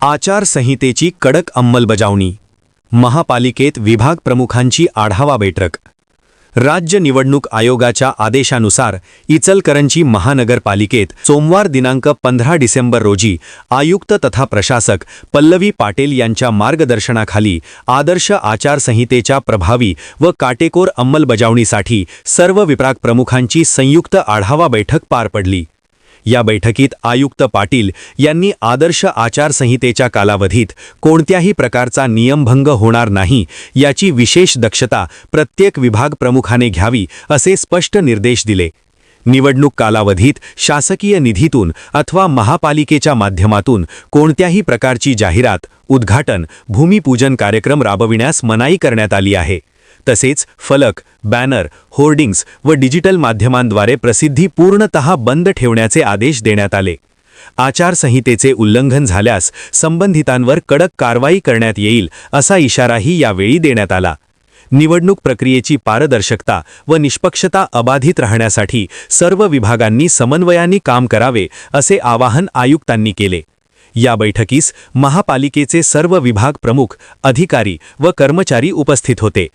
आचारसंहितेची कडक अंमलबजावणी. महापालिकेत विभाग प्रमुखांची आढावा बैठक. राज्य निवडणूक आयोगाच्या आदेशानुसार इचलकरंजी महानगरपालिकेत सोमवार दिनांक 15 डिसेंबर रोजी आयुक्त तथा प्रशासक पल्लवी पाटील यांच्या मार्गदर्शनाखाली आदर्श आचारसंहितेच्या प्रभावी व काटेकोर अंमलबजावणीसाठी सर्व विभाग प्रमुखांची संयुक्त आढावा बैठक पार पडली. या बैठकीत आयुक्त पाटील यांनी आदर्श आचारसंहितेच्या कालावधीत कोणत्याही प्रकारचा नियमभंग होणार नाही याची विशेष दक्षता प्रत्येक विभाग प्रमुखाने घ्यावी असे स्पष्ट निर्देश दिले. निवडणूक कालावधीत शासकीय निधीतून अथवा महापालिकेच्या माध्यमातून कोणत्याही प्रकारची जाहिरात, उद्घाटन, भूमिपूजन कार्यक्रम राबविण्यास मनाई करण्यात आली आहे. तसेच फलक, बॅनर, होर्डिंग्स व डिजिटल माध्यमांद्वारे प्रसिद्धी पूर्णतः बंद ठेवण्याचे आदेश देण्यात आले. आचारसंहितेचे उल्लंघन झाल्यास संबंधितांवर कडक कारवाई करण्यात येईल असा इशाराही यावेळी देण्यात आला. निवडणूक प्रक्रियेची पारदर्शकता व निष्पक्षता अबाधित राहण्यासाठी सर्व विभागांनी समन्वयाने काम करावे असे आवाहन आयुक्तांनी केले. या बैठकीस महापालिकेचे सर्व विभाग प्रमुख, अधिकारी व कर्मचारी उपस्थित होते.